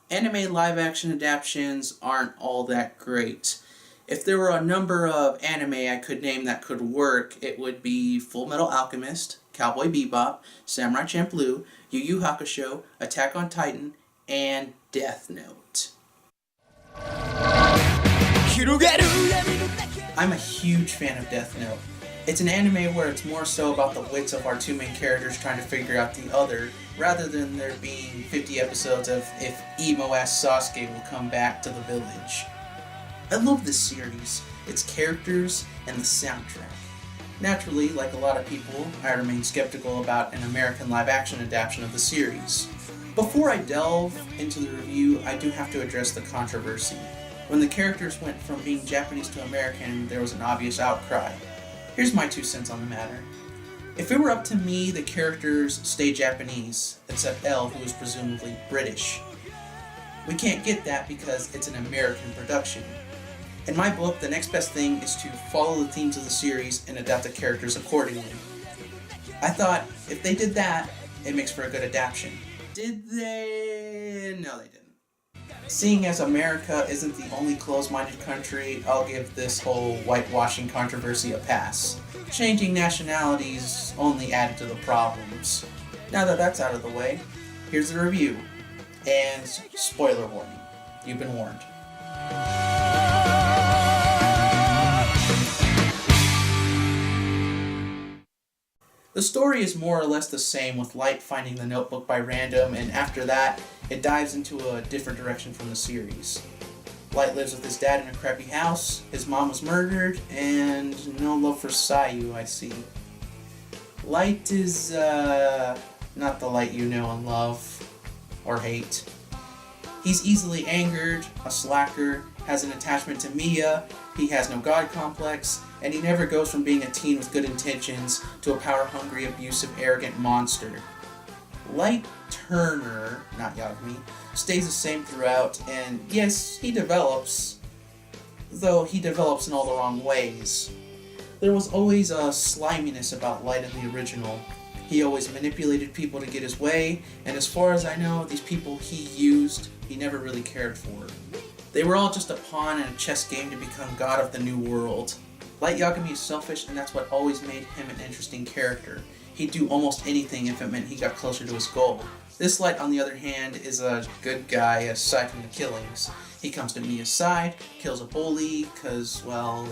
Anime live-action adaptations aren't all that great. If there were a number of anime I could name that could work, it would be Full Metal Alchemist, Cowboy Bebop, Samurai Champloo, Yu Yu Hakusho, Attack on Titan, and Death Note. I'm a huge fan of Death Note. It's an anime where it's more so about the wits of our two main characters trying to figure out the other, rather than there being 50 episodes of if emo-ass Sasuke will come back to the village. I love this series, its characters, and the soundtrack. Naturally, like a lot of people, I remain skeptical about an American live-action adaptation of the series. Before I delve into the review, I do have to address the controversy. When the characters went from being Japanese to American, there was an obvious outcry. Here's my 2 cents on the matter. If it were up to me, the characters stay Japanese, except L, who is presumably British. We can't get that because it's an American production. In my book, the next best thing is to follow the themes of the series and adapt the characters accordingly. I thought, if they did that, it makes for a good adaptation. Did they? No, they didn't. Seeing as America isn't the only closed-minded country, I'll give this whole whitewashing controversy a pass. Changing nationalities only added to the problems. Now that that's out of the way, here's the review. And spoiler warning. You've been warned. The story is more or less the same, with Light finding the notebook by random, and after that, it dives into a different direction from the series. Light lives with his dad in a crappy house, his mom was murdered, and no love for Sayu, I see. Light is, not the Light you know and love, or hate. He's easily angered, a slacker, has an attachment to Mia, he has no god complex, and he never goes from being a teen with good intentions to a power-hungry, abusive, arrogant monster. Light Turner, not Yagami, stays the same throughout, and yes, he develops, though he develops in all the wrong ways. There was always a sliminess about Light in the original. He always manipulated people to get his way, and as far as I know, these people he used, he never really cared for. They were all just a pawn in a chess game to become god of the new world. Light Yagami is selfish, and that's what always made him an interesting character. He'd do almost anything if it meant he got closer to his goal. This Light, on the other hand, is a good guy aside from the killings. He comes to Mia's side, kills a bully, cause, well,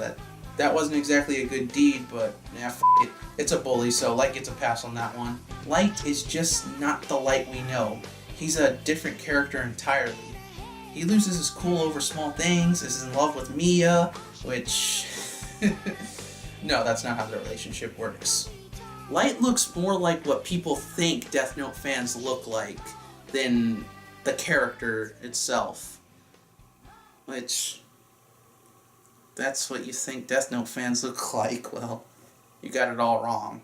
that wasn't exactly a good deed, but yeah, it. It's a bully, so Light gets a pass on that one. Light is just not the Light we know. He's a different character entirely. He loses his cool over small things, is in love with Mia, which... no, that's not how the relationship works. Light looks more like what people think Death Note fans look like than the character itself. Which, that's what you think Death Note fans look like. Well, you got it all wrong.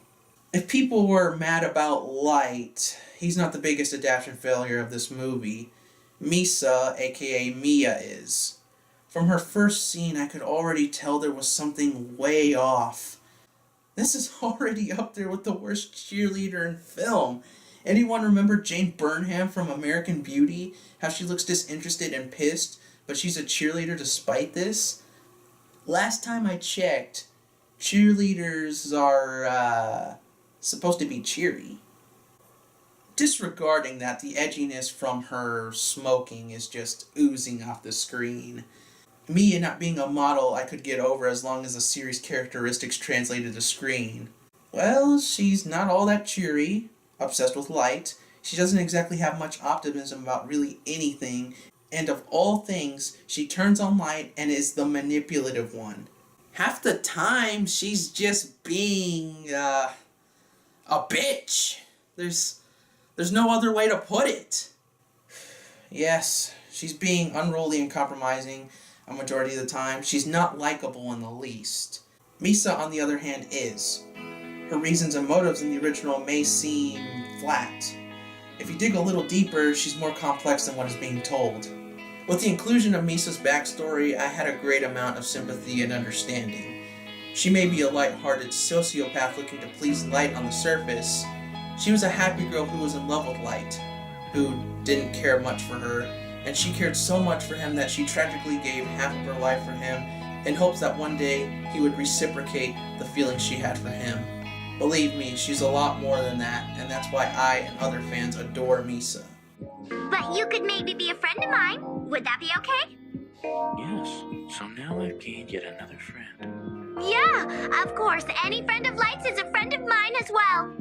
If people were mad about Light, he's not the biggest adaptation failure of this movie. Misa, aka Mia, is. From her first scene, I could already tell there was something way off. This is already up there with the worst cheerleader in film. Anyone remember Jane Burnham from American Beauty? How she looks disinterested and pissed, but she's a cheerleader despite this? Last time I checked, cheerleaders are, supposed to be cheery. Disregarding that, the edginess from her smoking is just oozing off the screen. Mia not being a model I could get over as long as the series' characteristics translated to screen. Well, she's not all that cheery, obsessed with Light. She doesn't exactly have much optimism about really anything, and of all things, she turns on Light and is the manipulative one. Half the time, she's just being, a bitch. There's no other way to put it. Yes, she's being unruly and compromising a majority of the time. She's not likable in the least. Misa, on the other hand, is. Her reasons and motives in the original may seem flat. If you dig a little deeper, she's more complex than what is being told. With the inclusion of Misa's backstory, I had a great amount of sympathy and understanding. She may be a light-hearted sociopath looking to please Light on the surface. She was a happy girl who was in love with Light, who didn't care much for her, and she cared so much for him that she tragically gave half of her life for him in hopes that one day he would reciprocate the feelings she had for him. Believe me, she's a lot more than that, and that's why I and other fans adore Misa. But you could maybe be a friend of mine. Would that be okay? Yes, so now I've gained yet another friend. Yeah, of course. Any friend of Light's is a friend of mine as well.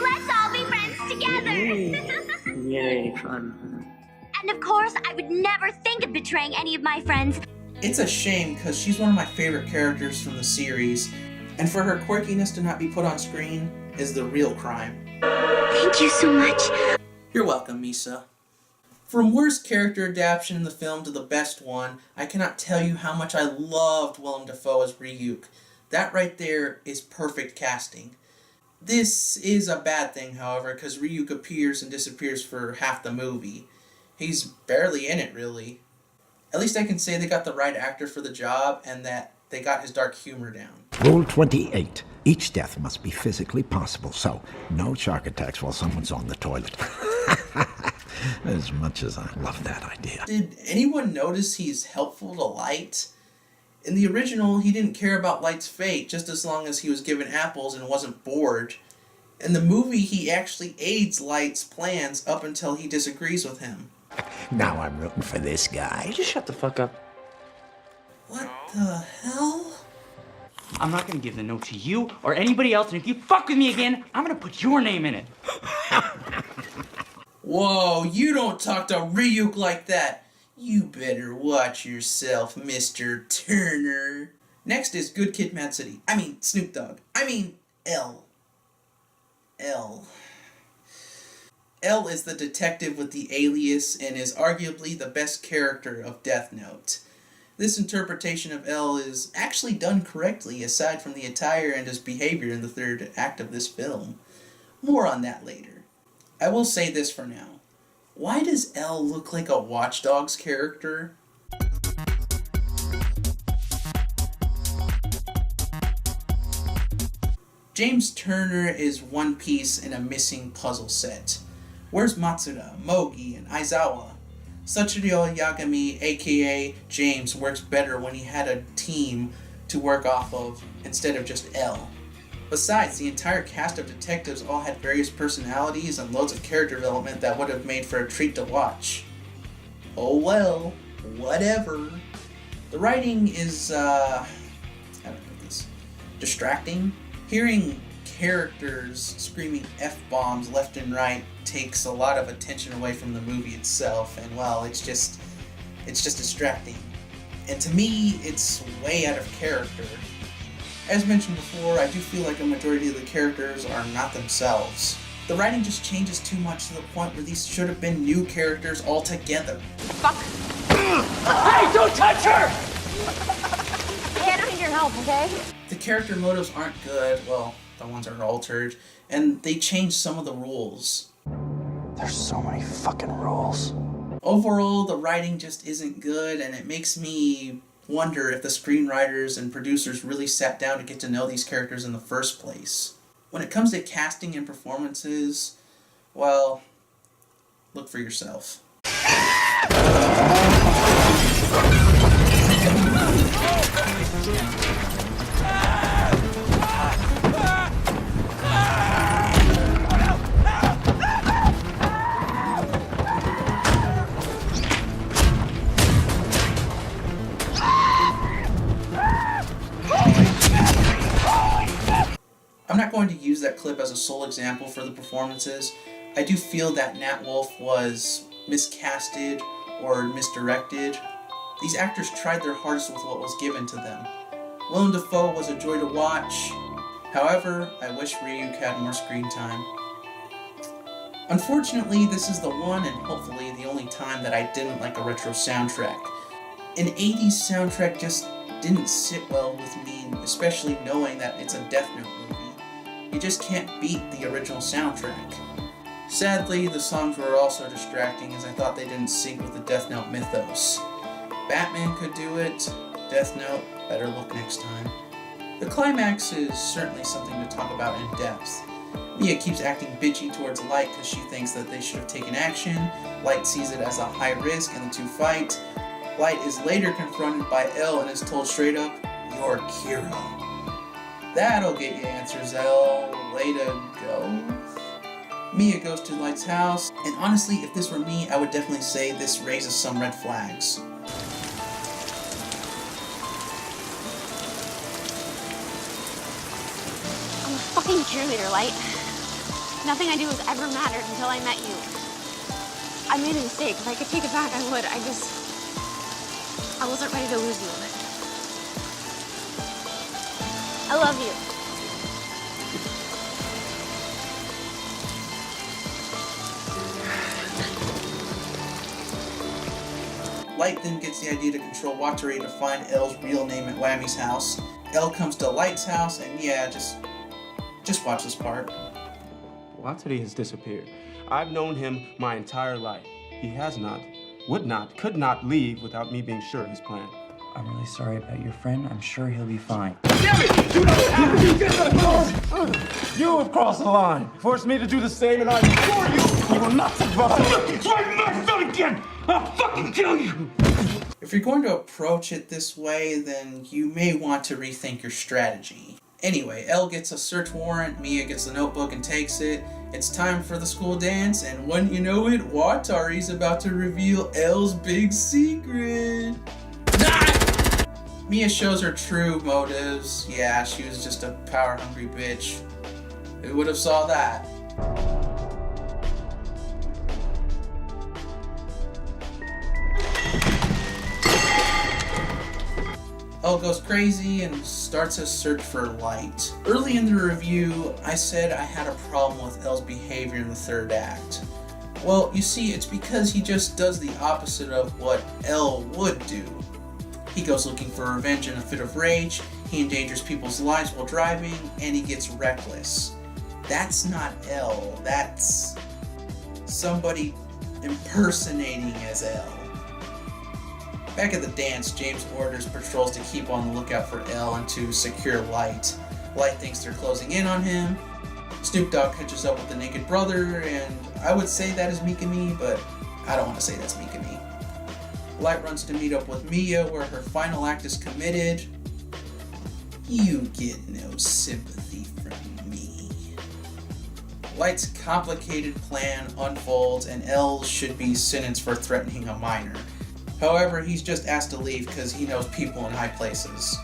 Let's all be friends together. Yay, fun. And of course, I would never think of betraying any of my friends. It's a shame because she's one of my favorite characters from the series, and for her quirkiness to not be put on screen is the real crime. Thank you so much. You're welcome, Misa. From worst character adaptation in the film to the best one, I cannot tell you how much I loved Willem Dafoe as Ryuk. That right there is perfect casting. This is a bad thing, however, because Ryuk appears and disappears for half the movie. He's barely in it, really. At least I can say they got the right actor for the job and that they got his dark humor down. Rule 28. Each death must be physically possible, so no shark attacks while someone's on the toilet. As much as I love that idea. Did anyone notice he's helpful to Light? In the original, he didn't care about Light's fate just as long as he was given apples and wasn't bored. In the movie, he actually aids Light's plans up until he disagrees with him. Now I'm rooting for this guy. You just shut the fuck up. What the hell? I'm not gonna give the note to you or anybody else, and if you fuck with me again, I'm gonna put your name in it. Whoa, you don't talk to Ryuk like that. You better watch yourself, Mr. Turner. Next is Good Kid, Mad City. Snoop Dogg. L. L is the detective with the alias and is arguably the best character of Death Note. This interpretation of L is actually done correctly aside from the attire and his behavior in the third act of this film. More on that later. I will say this for now. Why does L look like a Watch Dogs character? James Turner is one piece in a missing puzzle set. Where's Matsuda, Mogi, and Aizawa? Sachiro Yagami, aka James, works better when he had a team to work off of instead of just L. Besides, the entire cast of detectives all had various personalities and loads of character development that would have made for a treat to watch. Oh well, whatever. The writing is, how do I put this? Distracting. Hearing characters screaming F-bombs left and right takes a lot of attention away from the movie itself, and well, it's just distracting. And to me, it's way out of character. As mentioned before, I do feel like a majority of the characters are not themselves. The writing just changes too much to the point where these should have been new characters altogether. Fuck! Hey, don't touch her! Hey, I don't need your help, okay? The character motives aren't good, well, the ones are altered, and they change some of the rules. There's so many fucking rules. Overall, the writing just isn't good, and it makes me wonder if the screenwriters and producers really sat down to get to know these characters in the first place. When it comes to casting and performances, well, look for yourself. I'm not going to use that clip as a sole example for the performances. I do feel that Nat Wolff was miscasted or misdirected. These actors tried their hardest with what was given to them. Willem Dafoe was a joy to watch. However, I wish Ryuk had more screen time. Unfortunately, this is the one and hopefully the only time that I didn't like a retro soundtrack. An 80s soundtrack just didn't sit well with me, especially knowing that it's a Death Note movie. You just can't beat the original soundtrack. Sadly, the songs were also distracting as I thought they didn't sync with the Death Note mythos. Batman could do it, Death Note, better look next time. The climax is certainly something to talk about in depth. Mia keeps acting bitchy towards Light because she thinks that they should have taken action. Light sees it as a high risk and the two fight. Light is later confronted by Elle and is told straight up, "You're Kira." "That'll get you answers, Elle. Way to go." Mia goes to Light's house, and honestly, if this were me, I would definitely say this raises some red flags. I'm a fucking cheerleader, Light. Nothing I do has ever mattered until I met you. I made a mistake. If I could take it back, I would. I wasn't ready to lose you. I love you. Light then gets the idea to control Watari to find Elle's real name at Whammy's house. Elle comes to Light's house, and yeah, just watch this part. Watari has disappeared. I've known him my entire life. He has not, would not, could not leave without me being sure of his plan. I'm really sorry about your friend. I'm sure he'll be fine. Damn it! You don't have to get that close! You have crossed the line. Forced me to do the same, and I implore you, you will not survive. Try my son again! I'll fucking kill you! If you're going to approach it this way, then you may want to rethink your strategy. Anyway, Elle gets a search warrant, Mia gets the notebook and takes it. It's time for the school dance, and wouldn't you know it, Watari's about to reveal Elle's big secret. Mia shows her true motives. Yeah, she was just a power-hungry bitch. Who would have saw that? Elle goes crazy and starts a search for Light. Early in the review, I said I had a problem with Elle's behavior in the third act. Well, you see, it's because he just does the opposite of what Elle would do. He goes looking for revenge in a fit of rage, he endangers people's lives while driving, and he gets reckless. That's not Elle, that's somebody impersonating as Elle. Back at the dance, James orders patrols to keep on the lookout for Elle and to secure Light. Light thinks they're closing in on him. Snoop Dogg catches up with the naked brother, and I would say that is Mikami, but I don't want to say that's Mikami. Light runs to meet up with Mia, where her final act is committed. You get no sympathy from me. Light's complicated plan unfolds, and Elle should be sentenced for threatening a minor. However, he's just asked to leave because he knows people in high places.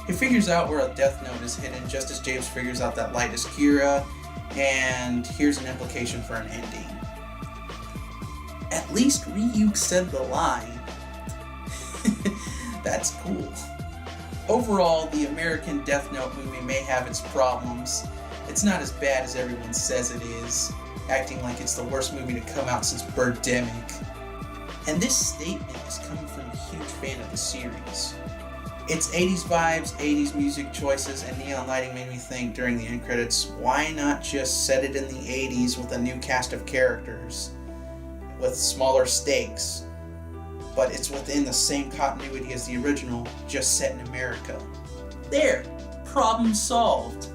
He figures out where a death note is hidden just as James figures out that Light is Kira, and here's an implication for an ending. At least Ryuk said the line. That's cool. Overall, the American Death Note movie may have its problems. It's not as bad as everyone says it is, acting like it's the worst movie to come out since Birdemic. And this statement is coming from a huge fan of the series. Its 80s vibes, 80s music choices, and neon lighting made me think during the end credits, why not just set it in the 80s with a new cast of characters, with smaller stakes, but it's within the same continuity as the original, just set in America. There! Problem solved.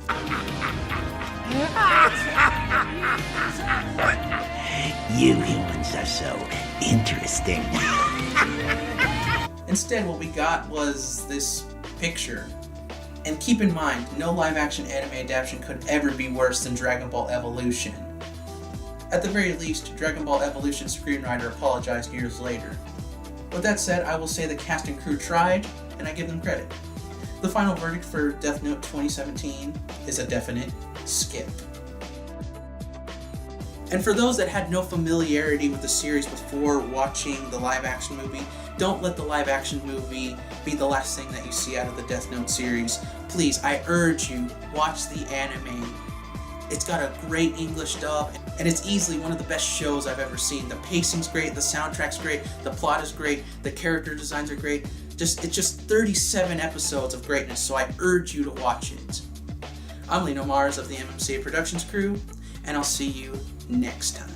You humans are so interesting. Instead, what we got was this picture. And keep in mind, no live-action anime adaptation could ever be worse than Dragon Ball Evolution. At the very least, Dragon Ball Evolution screenwriter apologized years later. With that said, I will say the cast and crew tried, and I give them credit. The final verdict for Death Note 2017 is a definite skip. And for those that had no familiarity with the series before watching the live-action movie, don't let the live-action movie be the last thing that you see out of the Death Note series. Please, I urge you, watch the anime. It's got a great English dub, and it's easily one of the best shows I've ever seen. The pacing's great, the soundtrack's great, the plot is great, the character designs are great. It's just 37 episodes of greatness, so I urge you to watch it. I'm Lino Mars of the MMCA Productions crew, and I'll see you next time.